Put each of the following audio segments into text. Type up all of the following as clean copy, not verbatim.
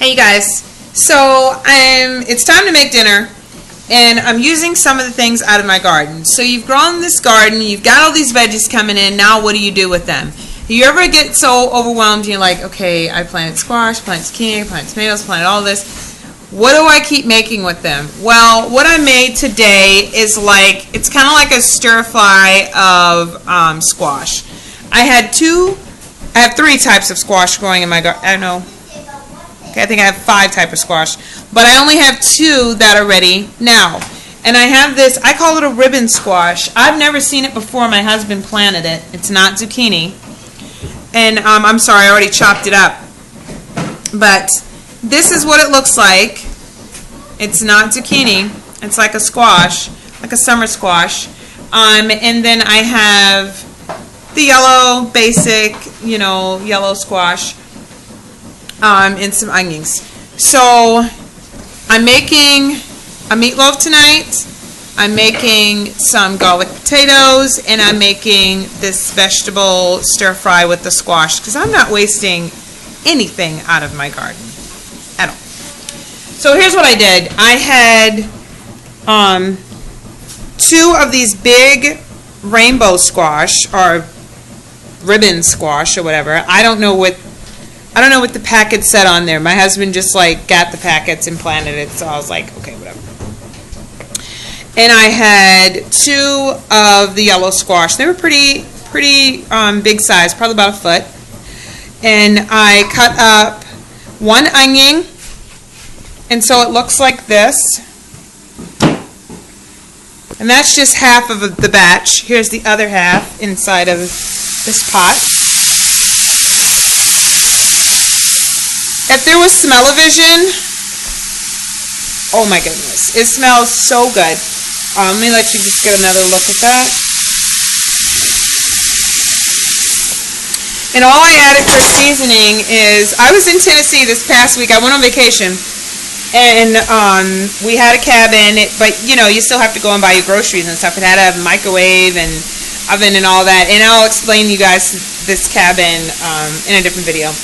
Hey you guys, so it's time to make dinner and I'm using some of the things out of my garden. So you've grown this garden, you've got all these veggies coming in, now what do you do with them? You ever get so overwhelmed and you're like, okay, I planted squash, planted zucchini, planted tomatoes, planted all this. What do I keep making with them? Well, what I made today is it's kind of like a stir fry of squash. I have three types of squash growing in my garden. I don't know. Okay, I think I have 5 types of squash, but I only have 2 that are ready now. And I have this, I call it a ribbon squash. I've never seen it before. My husband planted it. It's not zucchini. And I'm sorry, I already chopped it up. But this is what it looks like. It's not zucchini. It's like a squash, like a summer squash. And then I have the yellow, basic, yellow squash. And some onions. So I'm making a meatloaf tonight. I'm making some garlic potatoes, and I'm making this vegetable stir fry with the squash because I'm not wasting anything out of my garden at all. So here's what I did. I had 2 of these big rainbow squash or ribbon squash or whatever. I don't know what the packet said on there. My husband just got the packets and planted it, so I was like, okay, whatever. And I had 2 of the yellow squash. They were pretty big size, probably about a foot. And I cut up 1 onion, and so it looks like this. And that's just half of the batch. Here's the other half inside of this pot. If there was smell-o-vision, oh my goodness, it smells so good. Let me let you just get another look at that. And all I added for seasoning is, I was in Tennessee this past week. I went on vacation, and we had a cabin, but you still have to go and buy your groceries and stuff. It had a microwave and oven and all that, and I'll explain to you guys this cabin in a different video.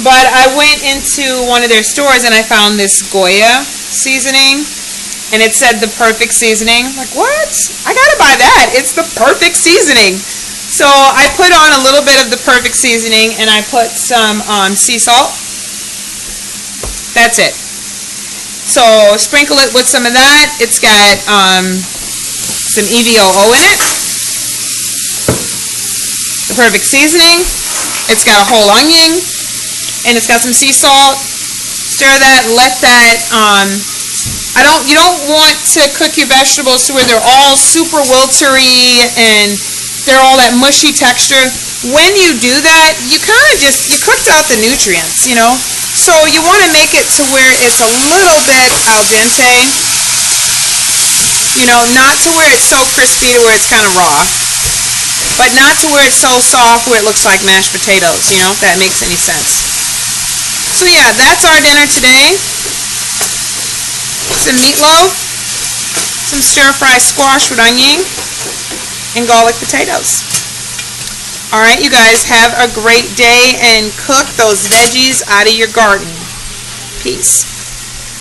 But I went into one of their stores and I found this Goya seasoning, and it said the perfect seasoning. I'm like, what? I gotta buy that. It's the perfect seasoning. So I put on a little bit of the perfect seasoning, and I put some sea salt. That's it. So sprinkle it with some of that. It's got some EVOO in it. The perfect seasoning. It's got a whole onion. And it's got some sea salt. Stir that, let that, you don't want to cook your vegetables to where they're all super wiltery and they're all that mushy texture. When you do that, you cooked out the nutrients, So you want to make it to where it's a little bit al dente, not to where it's so crispy to where it's kind of raw, but not to where it's so soft where it looks like mashed potatoes, if that makes any sense. So yeah, that's our dinner today. Some meatloaf, some stir-fry squash with onion, and garlic potatoes. Alright, you guys, have a great day and cook those veggies out of your garden. Peace.